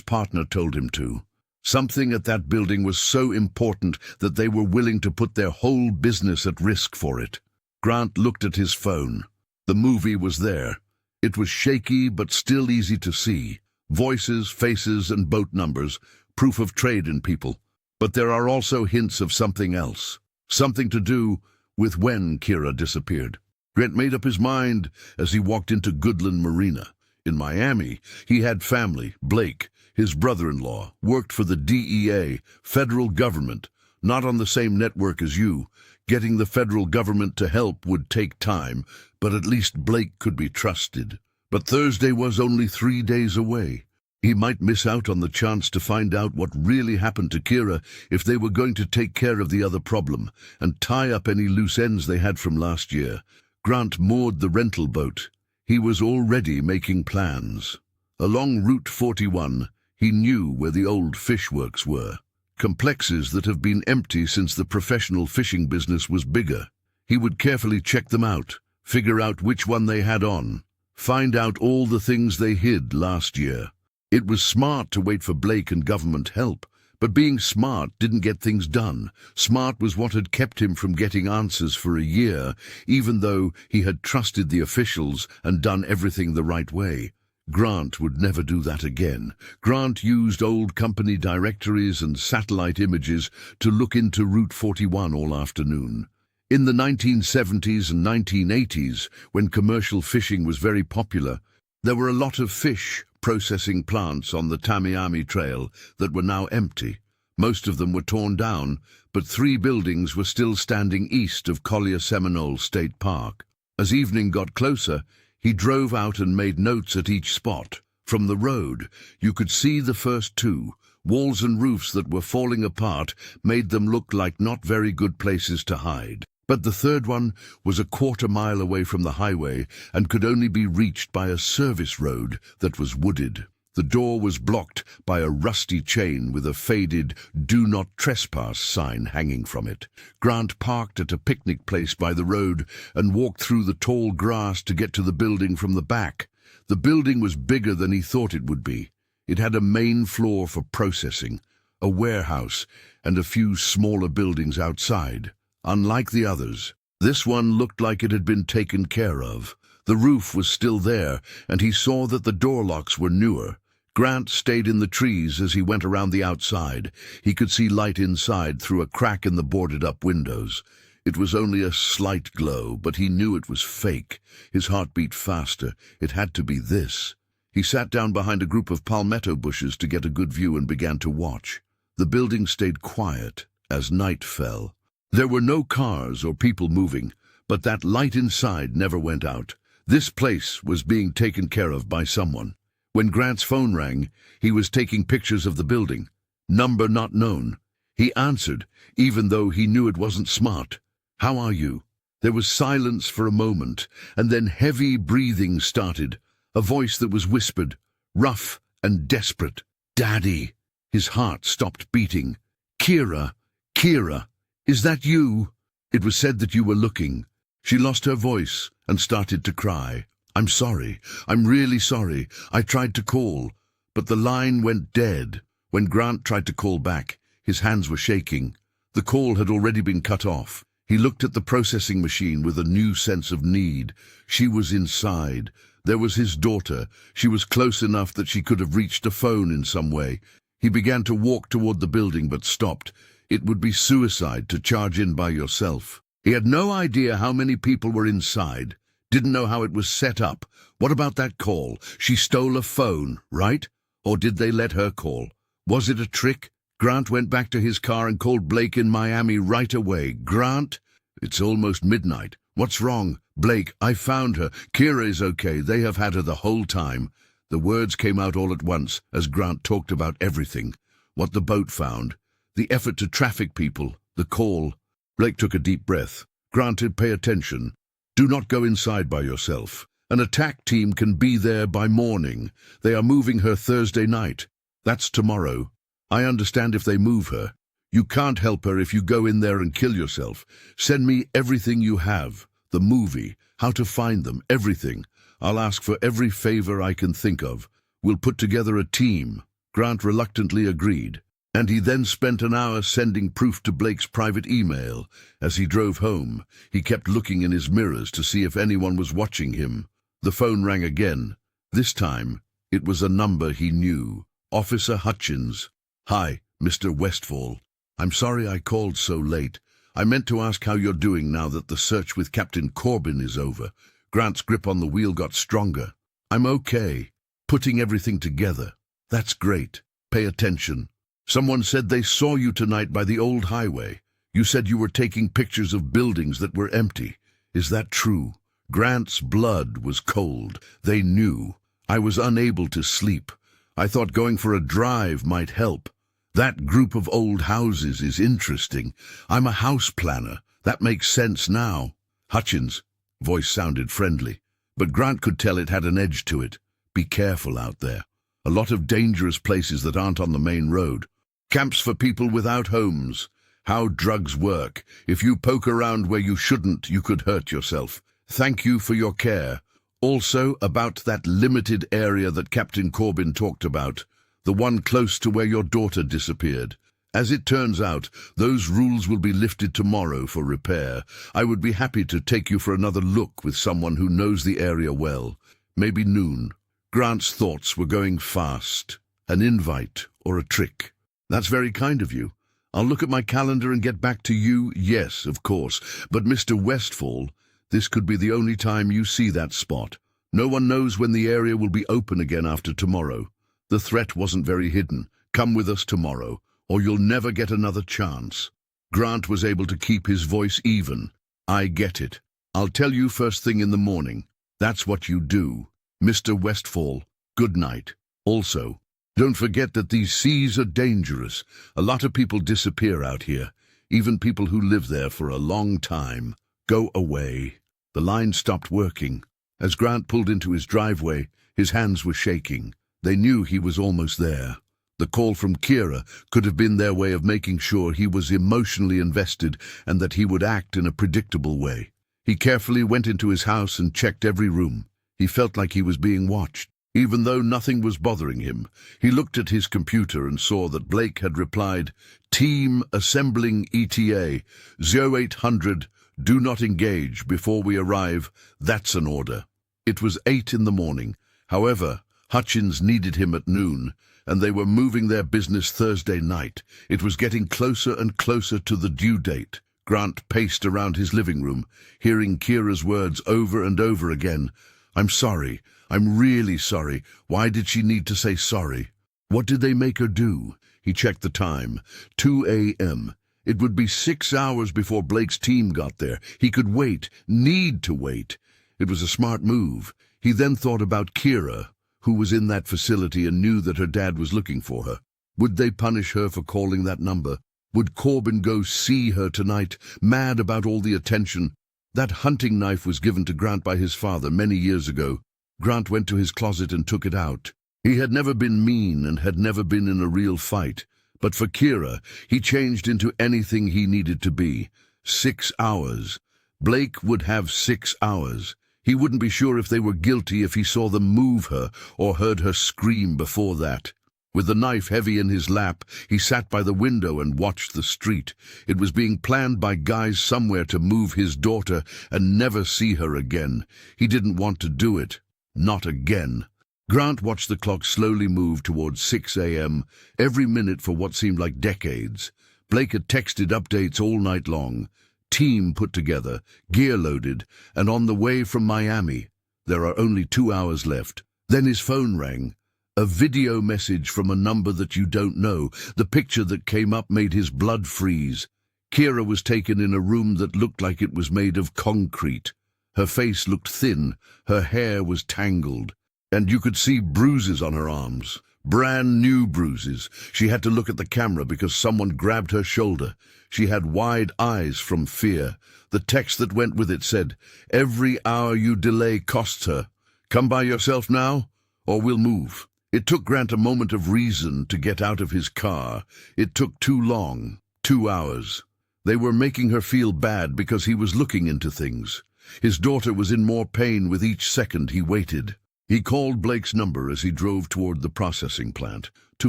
partner told him to. Something at that building was so important that they were willing to put their whole business at risk for it. Grant looked at his phone. The movie was there. It was shaky but still easy to see. Voices, faces, and boat numbers, proof of trade in people. But there are also hints of something else. Something to do with when Kira disappeared. Grant made up his mind as he walked into Goodland Marina. In Miami, he had family. Blake, his brother-in-law, worked for the DEA, federal government, not on the same network as you. Getting the federal government to help would take time, but at least Blake could be trusted. But Thursday was only 3 days away. He might miss out on the chance to find out what really happened to Kira if they were going to take care of the other problem and tie up any loose ends they had from last year. Grant moored the rental boat. He was already making plans. Along Route 41, he knew where the old fish works were. Complexes that have been empty since the professional fishing business was bigger. He would carefully check them out, figure out which one they had on, find out all the things they hid last year. It was smart to wait for Blake and government help, but being smart didn't get things done. Smart was what had kept him from getting answers for a year, even though he had trusted the officials and done everything the right way. Grant would never do that again. Grant used old company directories and satellite images to look into Route 41 all afternoon. In the 1970s and 1980s, when commercial fishing was very popular, there were a lot of fish processing plants on the Tamiami Trail that were now empty. Most of them were torn down, but 3 buildings were still standing east of Collier Seminole State Park. As evening got closer, he drove out and made notes at each spot. From the road, you could see the first 2. Walls and roofs that were falling apart made them look like not very good places to hide. But the third one was a quarter-mile away from the highway and could only be reached by a service road that was wooded. The door was blocked by a rusty chain with a faded "Do Not Trespass" sign hanging from it. Grant parked at a picnic place by the road and walked through the tall grass to get to the building from the back. The building was bigger than he thought it would be. It had a main floor for processing, a warehouse, and a few smaller buildings outside. Unlike the others, this one looked like it had been taken care of. The roof was still there, and he saw that the door locks were newer. Grant stayed in the trees as he went around the outside. He could see light inside through a crack in the boarded-up windows. It was only a slight glow, but he knew it was fake. His heart beat faster. It had to be this. He sat down behind a group of palmetto bushes to get a good view and began to watch. The building stayed quiet as night fell. There were no cars or people moving, but that light inside never went out. This place was being taken care of by someone. When Grant's phone rang, he was taking pictures of the building. Number not known. He answered, even though he knew it wasn't smart. "How are you?" There was silence for a moment, and then heavy breathing started. A voice that was whispered, rough and desperate. "Daddy." His heart stopped beating. "Kira, Kira. Is that you? It was said that you were looking." She lost her voice and started to cry. "I'm sorry. I'm really sorry. I tried to call, but the line went dead." When Grant tried to call back, his hands were shaking. The call had already been cut off. He looked at the processing machine with a new sense of need. She was inside. There was his daughter. She was close enough that she could have reached a phone in some way. He began to walk toward the building but stopped. It would be suicide to charge in by yourself. He had no idea how many people were inside. Didn't know how it was set up. What about that call? She stole a phone, right? Or did they let her call? Was it a trick? Grant went back to his car and called Blake in Miami right away. Grant? It's almost midnight. What's wrong? Blake, I found her. Kira is okay. They have had her the whole time. The words came out all at once as Grant talked about everything. What the boat found. The effort to traffic people. The call. Blake took a deep breath. Granted, pay attention. Do not go inside by yourself. An attack team can be there by morning. They are moving her Thursday night. That's tomorrow. I understand if they move her. You can't help her if you go in there and kill yourself. Send me everything you have. The movie, how to find them, everything. I'll ask for every favor I can think of. We'll put together a team. Grant reluctantly agreed. And he then spent an hour sending proof to Blake's private email. As he drove home, he kept looking in his mirrors to see if anyone was watching him. The phone rang again. This time, it was a number he knew. Officer Hutchins. Hi, Mr. Westfall. I'm sorry I called so late. I meant to ask how you're doing now that the search with Captain Corbin is over. Grant's grip on the wheel got stronger. I'm okay. Putting everything together. That's great. Pay attention. Someone said they saw you tonight by the old highway. You said you were taking pictures of buildings that were empty. Is that true? Grant's blood was cold. They knew. I was unable to sleep. I thought going for a drive might help. That group of old houses is interesting. I'm a house planner. That makes sense now. Hutchins. Voice sounded friendly, but Grant could tell it had an edge to it. Be careful out there. A lot of dangerous places that aren't on the main road. Camps for people without homes. How drugs work. If you poke around where you shouldn't, you could hurt yourself. Thank you for your care. Also, about that limited area that Captain Corbin talked about, the one close to where your daughter disappeared. As it turns out, those rules will be lifted tomorrow for repair. I would be happy to take you for another look with someone who knows the area well. Maybe noon. Grant's thoughts were going fast. An invite or a trick. That's very kind of you. I'll look at my calendar and get back to you. Yes, of course. But Mr. Westfall, this could be the only time you see that spot. No one knows when the area will be open again after tomorrow. The threat wasn't very hidden. Come with us tomorrow, or you'll never get another chance. Grant was able to keep his voice even. I get it. I'll tell you first thing in the morning. That's what you do. Mr. Westfall, good night. Also, don't forget that these seas are dangerous. A lot of people disappear out here, even people who live there for a long time. Go away. The line stopped working. As Grant pulled into his driveway, his hands were shaking. They knew he was almost there. The call from Kira could have been their way of making sure he was emotionally invested and that he would act in a predictable way. He carefully went into his house and checked every room. He felt like he was being watched. Even though nothing was bothering him, he looked at his computer and saw that Blake had replied, Team assembling ETA, 0800, do not engage before we arrive. That's an order. It was 8 in the morning. However, Hutchins needed him at noon, and they were moving their business Thursday night. It was getting closer and closer to the due date. Grant paced around his living room, hearing Kira's words over and over again. I'm sorry. I'm really sorry. Why did she need to say sorry? What did they make her do? He checked the time. 2 a.m. It would be 6 hours before Blake's team got there. He could wait, need to wait. It was a smart move. He then thought about Kira, who was in that facility and knew that her dad was looking for her. Would they punish her for calling that number? Would Corbin go see her tonight, mad about all the attention? That hunting knife was given to Grant by his father many years ago. Grant went to his closet and took it out. He had never been mean and had never been in a real fight. But for Kira, he changed into anything he needed to be. 6 hours. Blake would have 6 hours. He wouldn't be sure if they were guilty if he saw them move her or heard her scream before that. With the knife heavy in his lap, he sat by the window and watched the street. It was being planned by guys somewhere to move his daughter and never see her again. He didn't want to do it. Not again. Grant watched the clock slowly move towards 6 a.m., every minute for what seemed like decades. Blake had texted updates all night long. Team put together, gear loaded, and on the way from Miami. There are only 2 hours left. Then his phone rang. A video message from a number that you don't know. The picture that came up made his blood freeze. Kira was taken in a room that looked like it was made of concrete. Her face looked thin, her hair was tangled, and you could see bruises on her arms. Brand new bruises. She had to look at the camera because someone grabbed her shoulder. She had wide eyes from fear. The text that went with it said, "Every hour you delay costs her. Come by yourself now, or we'll move." It took Grant a moment of reason to get out of his car. It took too long. 2 hours. They were making her feel bad because he was looking into things. His daughter was in more pain with each second he waited. He called Blake's number as he drove toward the processing plant. To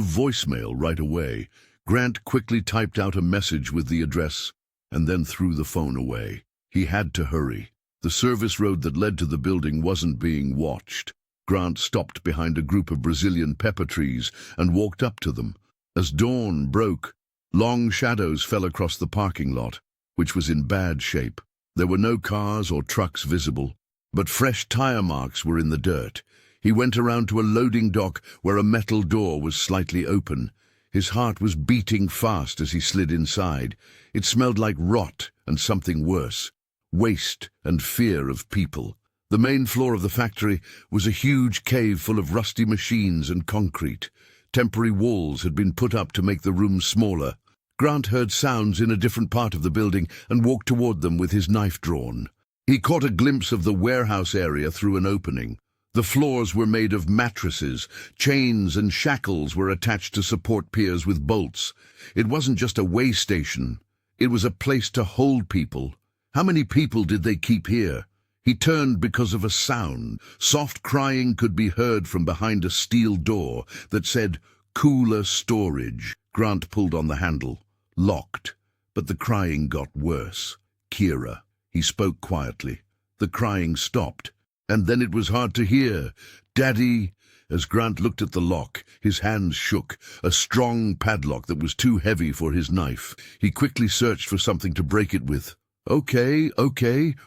voicemail right away. Grant quickly typed out a message with the address and then threw the phone away. He had to hurry. The service road that led to the building wasn't being watched. Grant stopped behind a group of Brazilian pepper trees and walked up to them. As dawn broke, long shadows fell across the parking lot, which was in bad shape. There were no cars or trucks visible, but fresh tire marks were in the dirt. He went around to a loading dock where a metal door was slightly open. His heart was beating fast as he slid inside. It smelled like rot and something worse, waste and fear of people. The main floor of the factory was a huge cave full of rusty machines and concrete. Temporary walls had been put up to make the room smaller. Grant heard sounds in a different part of the building and walked toward them with his knife drawn. He caught a glimpse of the warehouse area through an opening. The floors were made of mattresses. Chains and shackles were attached to support piers with bolts. It wasn't just a way station. It was a place to hold people. How many people did they keep here? He turned because of a sound. Soft crying could be heard from behind a steel door that said, "Cooler storage." Grant pulled on the handle. Locked. But the crying got worse. "Kira." He spoke quietly. The crying stopped. And then it was hard to hear. "Daddy." As Grant looked at the lock, his hands shook. A strong padlock that was too heavy for his knife. He quickly searched for something to break it with. Okay,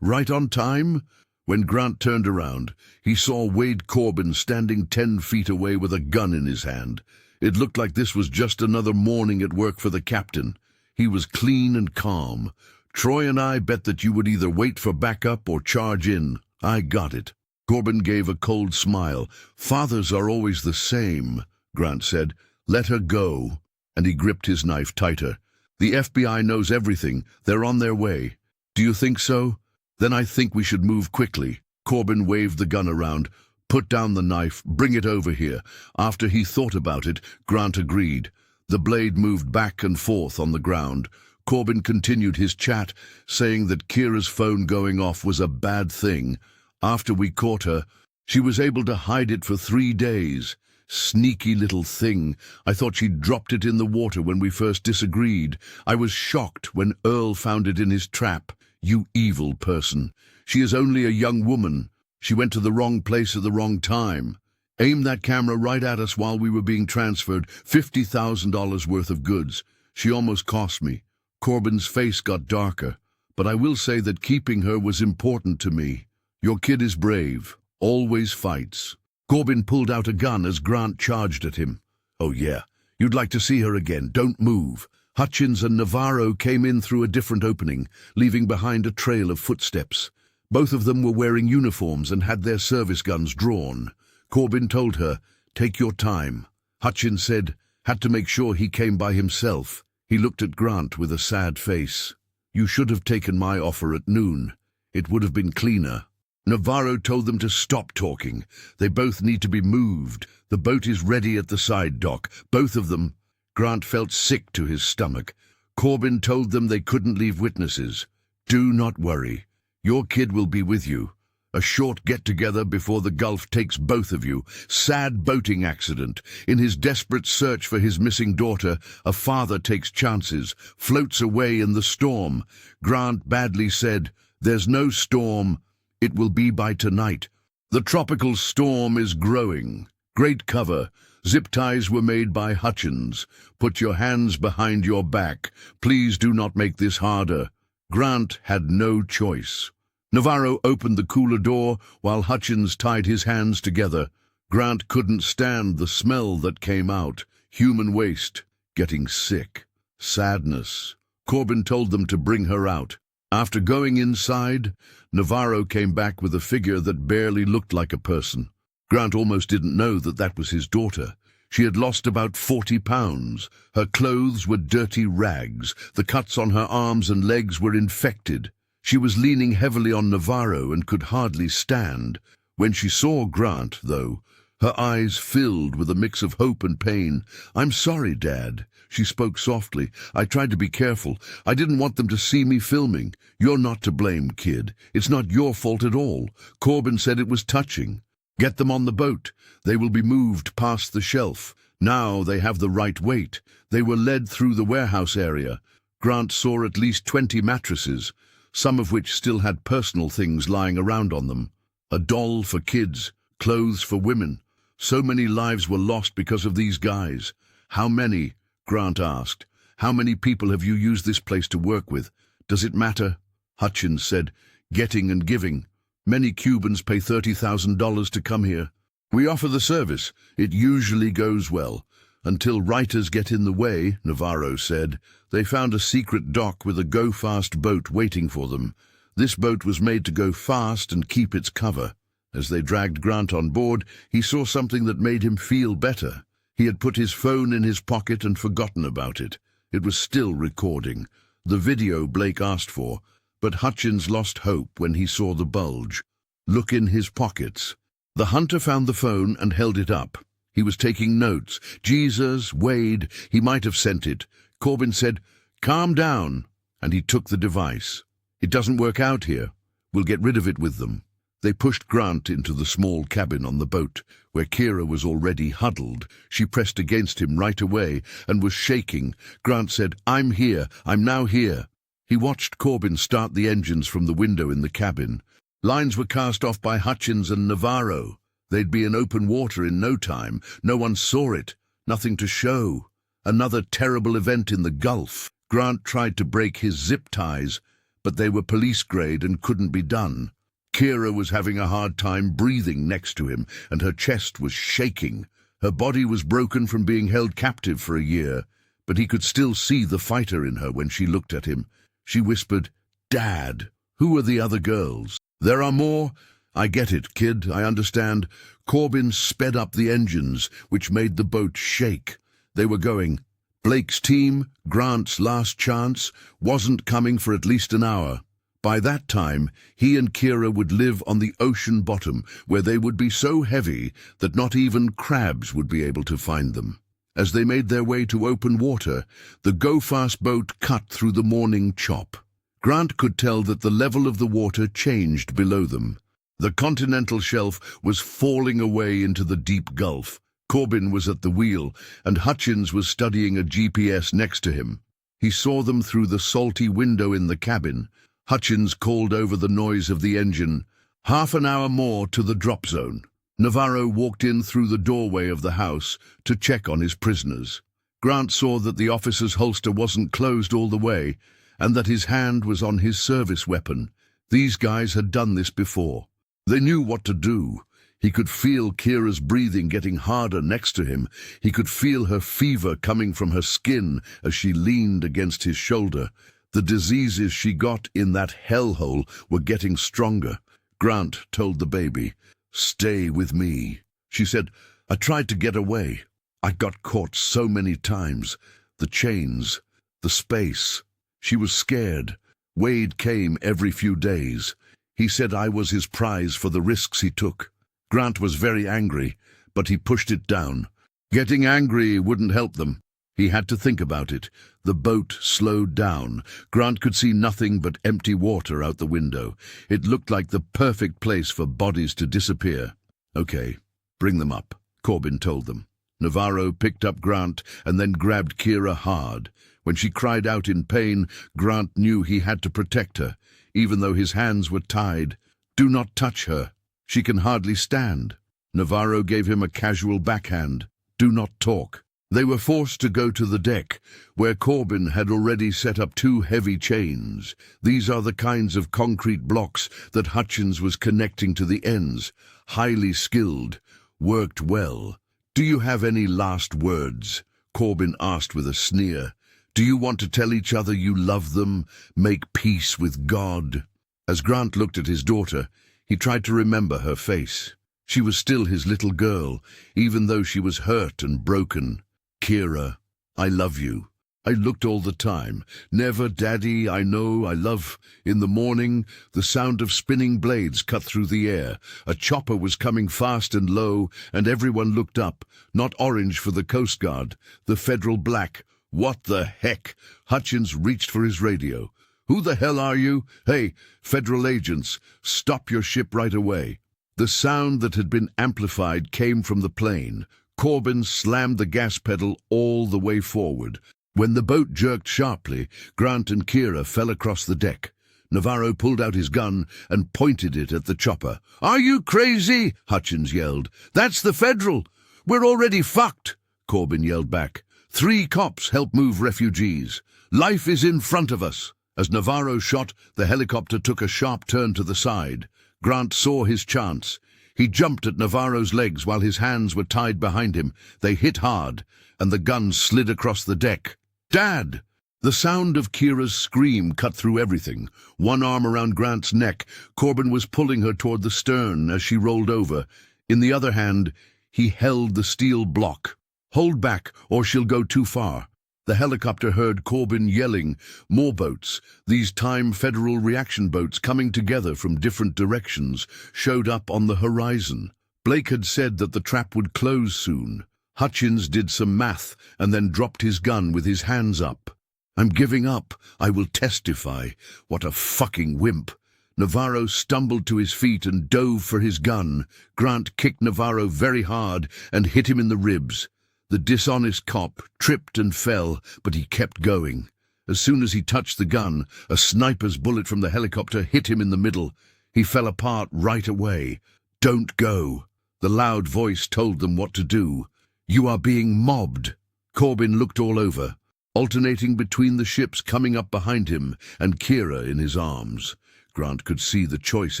right on time." When Grant turned around, he saw Wade Corbin standing 10 feet away with a gun in his hand. It looked like this was just another morning at work for the captain. He was clean and calm. "Troy and I bet that you would either wait for backup or charge in. I got it." Corbin gave a cold smile. "Fathers are always the same," Grant said. "Let her go." And he gripped his knife tighter. "The FBI knows everything. They're on their way." "Do you think so? Then I think we should move quickly." Corbin waved the gun around. "Put down the knife. Bring it over here." After he thought about it, Grant agreed. The blade moved back and forth on the ground. Corbin continued his chat, saying that Kira's phone going off was a bad thing. After we caught her, she was able to hide it for 3 days. Sneaky little thing. I thought she'd dropped it in the water when we first disagreed. I was shocked when Earl found it in his trap. You evil person. She is only a young woman. She went to the wrong place at the wrong time. Aimed that camera right at us while we were being transferred $50,000 worth of goods. She almost cost me. Corbin's face got darker. But I will say that keeping her was important to me. Your kid is brave. Always fights. Corbin pulled out a gun as Grant charged at him. "Oh yeah, you'd like to see her again. Don't move." Hutchins and Navarro came in through a different opening, leaving behind a trail of footsteps. Both of them were wearing uniforms and had their service guns drawn. Corbin told her, "Take your time." Hutchins said, "Had to make sure he came by himself." He looked at Grant with a sad face. "You should have taken my offer at noon. It would have been cleaner." Navarro told them to stop talking. They both need to be moved. The boat is ready at the side dock. Both of them. Grant felt sick to his stomach. Corbin told them they couldn't leave witnesses. "Do not worry. Your kid will be with you. A short get-together before the Gulf takes both of you. Sad boating accident. In his desperate search for his missing daughter, a father takes chances, floats away in the storm. Grant badly said, "There's no storm. It will be by tonight." The tropical storm is growing. Great cover. Zip ties were made by Hutchins. Put your hands behind your back. Please do not make this harder. Grant had no choice. Navarro opened the cooler door while Hutchins tied his hands together. Grant couldn't stand the smell that came out. Human waste. Getting sick. Sadness. Corbin told them to bring her out. After going inside, Navarro came back with a figure that barely looked like a person. Grant almost didn't know that that was his daughter. She had lost about 40 pounds. Her clothes were dirty rags. The cuts on her arms and legs were infected. She was leaning heavily on Navarro and could hardly stand. When she saw Grant, though, her eyes filled with a mix of hope and pain. "I'm sorry, Dad," she spoke softly. "I tried to be careful. I didn't want them to see me filming. You're not to blame, kid. It's not your fault at all. Corbin said it was touching. Get them on the boat. They will be moved past the shelf. Now they have the right weight." They were led through the warehouse area. Grant saw at least 20 mattresses, some of which still had personal things lying around on them. A doll for kids, clothes for women. So many lives were lost because of these guys. "How many?" Grant asked. "How many people have you used this place to work with? Does it matter?" Hutchins said, "Getting and giving. Many Cubans pay $30,000 to come here. We offer the service. It usually goes well. Until writers get in the way," Navarro said. "They found a secret dock with a go-fast boat waiting for them. This boat was made to go fast and keep its cover." As they dragged Grant on board, he saw something that made him feel better. He had put his phone in his pocket and forgotten about it. It was still recording. The video Blake asked for, but Hutchins lost hope when he saw the bulge. Look in his pockets. The hunter found the phone and held it up. He was taking notes. Jesus, Wade, he might have sent it. Corbin said, "Calm down," and he took the device. "It doesn't work out here. We'll get rid of it with them." They pushed Grant into the small cabin on the boat, where Kira was already huddled. She pressed against him right away and was shaking. Grant said, "I'm here. I'm now here." He watched Corbin start the engines from the window in the cabin. Lines were cast off by Hutchins and Navarro. They'd be in open water in no time. No one saw it. Nothing to show. Another terrible event in the Gulf. Grant tried to break his zip ties, but they were police-grade and couldn't be done. Kira was having a hard time breathing next to him, and her chest was shaking. Her body was broken from being held captive for a year, but he could still see the fighter in her when she looked at him. She whispered, "Dad, who are the other girls?" "There are more. I get it, kid, I understand." Corbin sped up the engines, which made the boat shake. They were going. Blake's team, Grant's last chance, wasn't coming for at least an hour. By that time, he and Kira would live on the ocean bottom, where they would be so heavy that not even crabs would be able to find them. As they made their way to open water, the go-fast boat cut through the morning chop. Grant could tell that the level of the water changed below them. The continental shelf was falling away into the deep Gulf. Corbin was at the wheel, and Hutchins was studying a GPS next to him. He saw them through the salty window in the cabin. Hutchins called over the noise of the engine, "Half an hour more to the drop zone." Navarro walked in through the doorway of the house to check on his prisoners. Grant saw that the officer's holster wasn't closed all the way, and that his hand was on his service weapon. These guys had done this before. They knew what to do. He could feel Kira's breathing getting harder next to him. He could feel her fever coming from her skin as she leaned against his shoulder. The diseases she got in that hellhole were getting stronger. Grant told the baby, "Stay with me." She said, "I tried to get away. I got caught so many times. The chains, the space." She was scared. Wade came every few days. He said I was his prize for the risks he took. Grant was very angry, but he pushed it down. Getting angry wouldn't help them. He had to think about it. The boat slowed down. Grant could see nothing but empty water out the window. It looked like the perfect place for bodies to disappear. "Okay, bring them up," Corbin told them. Navarro picked up Grant and then grabbed Kira hard. When she cried out in pain, Grant knew he had to protect her, even though his hands were tied. "Do not touch her. She can hardly stand." Navarro gave him a casual backhand. "Do not talk." They were forced to go to the deck, where Corbin had already set up 2 heavy chains. These are the kinds of concrete blocks that Hutchins was connecting to the ends. Highly skilled. Worked well. "Do you have any last words?" Corbin asked with a sneer. "Do you want to tell each other you love them? Make peace with God?" As Grant looked at his daughter, he tried to remember her face. She was still his little girl, even though she was hurt and broken. "Kira, I love you. I looked all the time. Never, Daddy, I know, I love." In the morning, the sound of spinning blades cut through the air. A chopper was coming fast and low, and everyone looked up. Not orange for the Coast Guard, the Federal black. "What the heck?" Hutchins reached for his radio. "Who the hell are you? Hey, Federal agents, stop your ship right away." The sound that had been amplified came from the plane. Corbin slammed the gas pedal all the way forward. When the boat jerked sharply, Grant and Kira fell across the deck. Navarro pulled out his gun and pointed it at the chopper. "Are you crazy?" Hutchins yelled. "That's the Federal. We're already fucked." Corbin yelled back. 3 cops help move refugees. Life is in front of us." As Navarro shot, the helicopter took a sharp turn to the side. Grant saw his chance. He jumped at Navarro's legs while his hands were tied behind him. They hit hard, and the gun slid across the deck. "Dad!" The sound of Kira's scream cut through everything. One arm around Grant's neck, Corbin was pulling her toward the stern as she rolled over. In the other hand, he held the steel block. "Hold back, or she'll go too far." The helicopter heard Corbin yelling. More boats, these time Federal reaction boats coming together from different directions, showed up on the horizon. Blake had said that the trap would close soon. Hutchins did some math and then dropped his gun with his hands up. "I'm giving up. I will testify." What a fucking wimp. Navarro stumbled to his feet and dove for his gun. Grant kicked Navarro very hard and hit him in the ribs. The dishonest cop tripped and fell, but he kept going. As soon as he touched the gun, a sniper's bullet from the helicopter hit him in the middle. He fell apart right away. "Don't go." The loud voice told them what to do. "You are being mobbed." Corbin looked all over, alternating between the ships coming up behind him and Kira in his arms. Grant could see the choice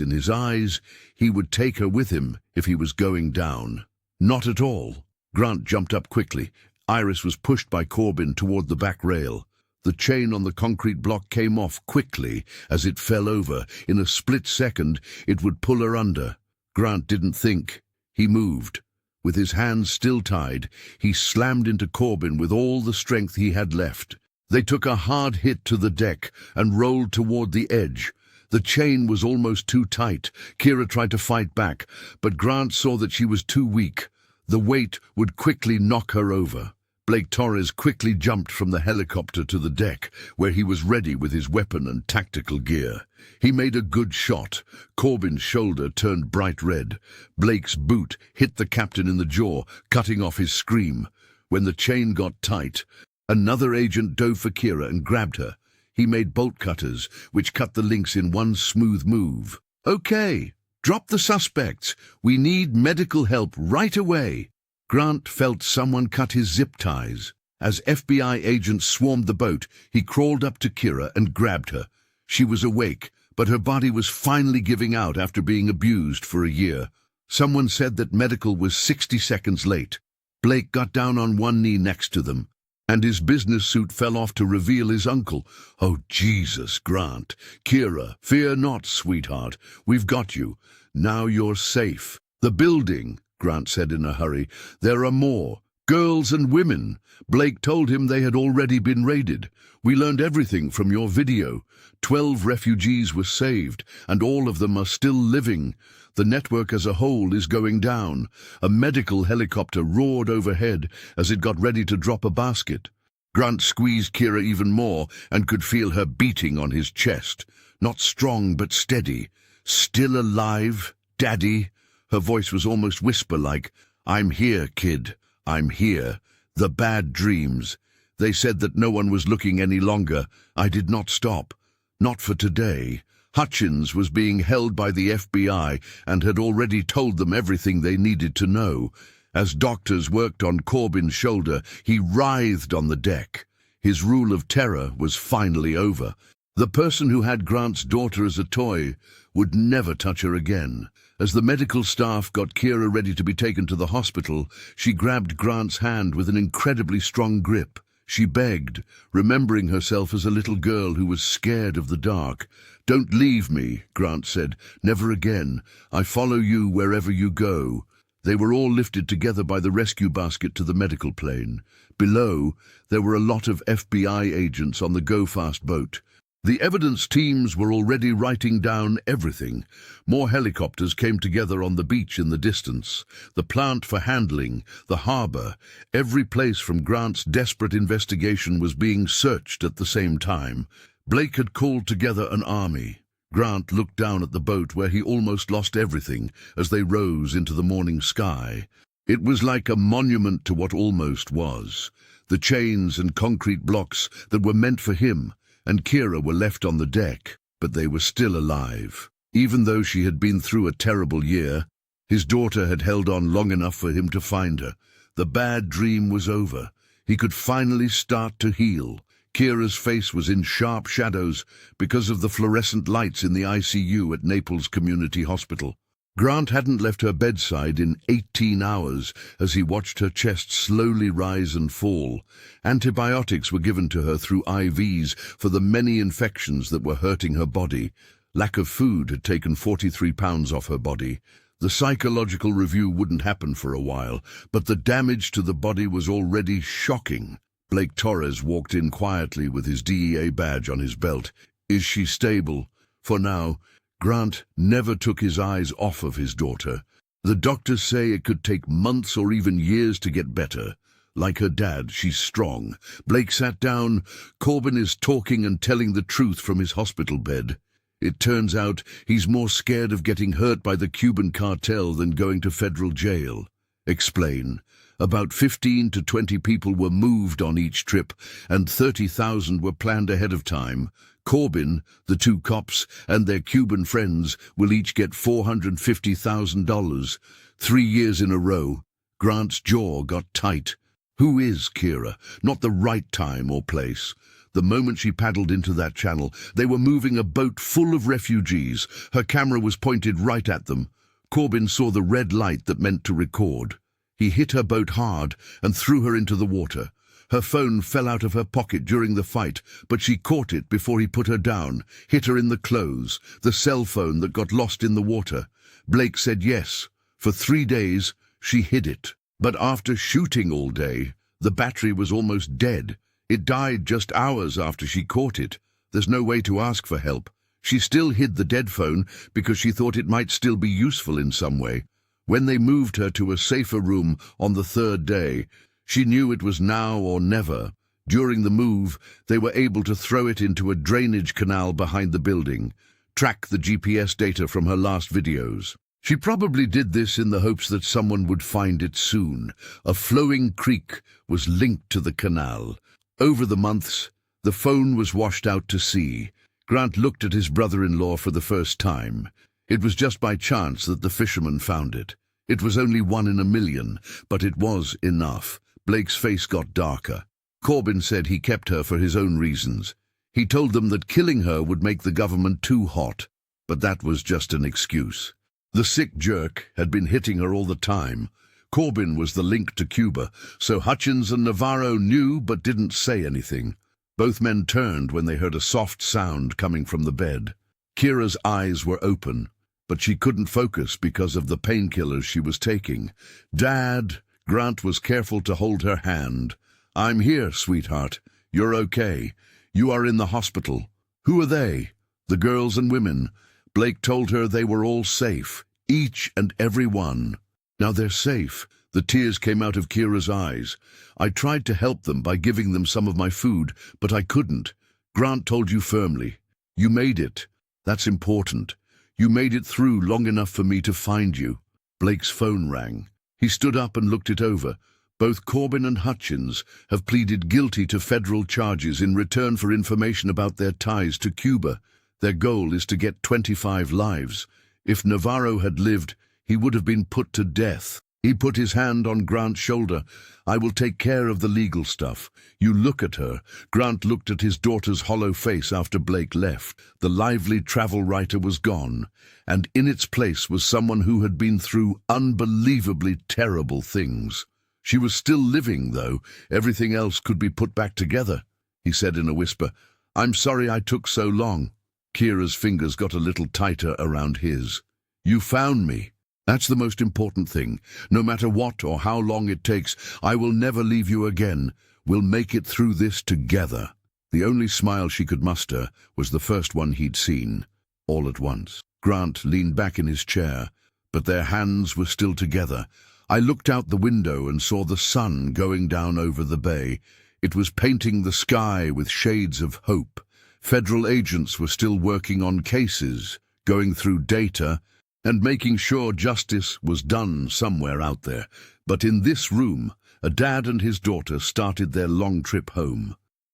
in his eyes. He would take her with him if he was going down. Not at all. Grant jumped up quickly. Iris was pushed by Corbin toward the back rail. The chain on the concrete block came off quickly as it fell over. In a split second, it would pull her under. Grant didn't think. He moved. With his hands still tied, he slammed into Corbin with all the strength he had left. They took a hard hit to the deck and rolled toward the edge. The chain was almost too tight. Kira tried to fight back, but Grant saw that she was too weak. The weight would quickly knock her over. Blake Torres quickly jumped from the helicopter to the deck, where he was ready with his weapon and tactical gear. He made a good shot. Corbin's shoulder turned bright red. Blake's boot hit the captain in the jaw, cutting off his scream. When the chain got tight, another agent dove for Kira and grabbed her. He made bolt cutters, which cut the links in one smooth move. "Okay. Drop the suspects. We need medical help right away." Grant felt someone cut his zip ties. As FBI agents swarmed the boat, he crawled up to Kira and grabbed her. She was awake, but her body was finally giving out after being abused for a year. Someone said that medical was 60 seconds late. Blake got down on one knee next to them, and his business suit fell off to reveal his uncle. "Oh, Jesus, Grant." "Kira, fear not, sweetheart. We've got you. Now you're safe." "The building," Grant said in a hurry. "There are more. Girls and women." Blake told him they had already been raided. "We learned everything from your video. 12 refugees were saved, and all of them are still living. The network as a whole is going down." A medical helicopter roared overhead as it got ready to drop a basket. Grant squeezed Kira even more and could feel her beating on his chest. Not strong, but steady. "Still alive, Daddy?" Her voice was almost whisper-like. "I'm here, kid. I'm here. The bad dreams. They said that no one was looking any longer. I did not stop. Not for today." Hutchins was being held by the FBI and had already told them everything they needed to know. As doctors worked on Corbin's shoulder, he writhed on the deck. His rule of terror was finally over. The person who had Grant's daughter as a toy would never touch her again. As the medical staff got Kira ready to be taken to the hospital, she grabbed Grant's hand with an incredibly strong grip. She begged, remembering herself as a little girl who was scared of the dark. "Don't leave me," Grant said. "Never again. I follow you wherever you go." They were all lifted together by the rescue basket to the medical plane. Below, there were a lot of FBI agents on the go-fast boat. The evidence teams were already writing down everything. More helicopters came together on the beach in the distance. The plant for handling, the harbor, every place from Grant's desperate investigation was being searched at the same time. Blake had called together an army. Grant looked down at the boat where he almost lost everything as they rose into the morning sky. It was like a monument to what almost was. The chains and concrete blocks that were meant for him and Kira were left on the deck, but they were still alive. Even though she had been through a terrible year, his daughter had held on long enough for him to find her. The bad dream was over. He could finally start to heal. Kira's face was in sharp shadows because of the fluorescent lights in the ICU at Naples Community Hospital. Grant hadn't left her bedside in 18 hours as he watched her chest slowly rise and fall. Antibiotics were given to her through IVs for the many infections that were hurting her body. Lack of food had taken 43 pounds off her body. The psychological review wouldn't happen for a while, but the damage to the body was already shocking. Blake Torres walked in quietly with his DEA badge on his belt. "Is she stable?" For now, Grant never took his eyes off of his daughter. "The doctors say it could take months or even years to get better. Like her dad, she's strong." Blake sat down. "Corbin is talking and telling the truth from his hospital bed. It turns out he's more scared of getting hurt by the Cuban cartel than going to federal jail." "Explain." "About 15 to 20 people were moved on each trip, and 30,000 were planned ahead of time. Corbin, the two cops, and their Cuban friends will each get $450,000, 3 years in a row." Grant's jaw got tight. Who is Kira? Not the right time or place. The moment she paddled into that channel, they were moving a boat full of refugees. Her camera was pointed right at them. Corbin saw the red light that meant to record. He hit her boat hard and threw her into the water. Her phone fell out of her pocket during the fight, but she caught it before he put her down, hit her in the clothes, the cell phone that got lost in the water. Blake said yes. For 3 days, she hid it. But after shooting all day, the battery was almost dead. It died just hours after she caught it. There's no way to ask for help. She still hid the dead phone because she thought it might still be useful in some way. When they moved her to a safer room on the 3rd day, she knew it was now or never. During the move, they were able to throw it into a drainage canal behind the building, track the GPS data from her last videos. She probably did this in the hopes that someone would find it soon. A flowing creek was linked to the canal. Over the months, the phone was washed out to sea. Grant looked at his brother-in-law for the first time. It was just by chance that the fisherman found it. It was only 1 in a million, but it was enough. Blake's face got darker. Corbin said he kept her for his own reasons. He told them that killing her would make the government too hot, but that was just an excuse. The sick jerk had been hitting her all the time. Corbin was the link to Cuba, so Hutchins and Navarro knew but didn't say anything. Both men turned when they heard a soft sound coming from the bed. Kira's eyes were open, but she couldn't focus because of the painkillers she was taking. "Dad," Grant was careful to hold her hand. "I'm here, sweetheart. You're okay. You are in the hospital." "Who are they?" "The girls and women." Blake told her they were all safe, each and every one. "Now they're safe. The tears came out of Kira's eyes. I tried to help them by giving them some of my food, but I couldn't. Grant told you firmly. You made it. That's important. You made it through long enough for me to find you. Blake's phone rang. He stood up and looked it over. Both Corbin and Hutchins have pleaded guilty to federal charges in return for information about their ties to Cuba. Their goal is to get 25 lives. If Navarro had lived, he would have been put to death. He put his hand on Grant's shoulder. I will take care of the legal stuff. You look at her. Grant looked at his daughter's hollow face after Blake left. The lively travel writer was gone, and in its place was someone who had been through unbelievably terrible things. She was still living, though. Everything else could be put back together, he said in a whisper. I'm sorry I took so long. Kira's fingers got a little tighter around his. You found me. That's the most important thing. No matter what or how long it takes, I will never leave you again. We'll make it through this together. The only smile she could muster was the first one he'd seen. All at once, Grant leaned back in his chair, but their hands were still together. I looked out the window and saw the sun going down over the bay. It was painting the sky with shades of hope. Federal agents were still working on cases, going through data, and making sure justice was done somewhere out there. But in this room, a dad and his daughter started their long trip home.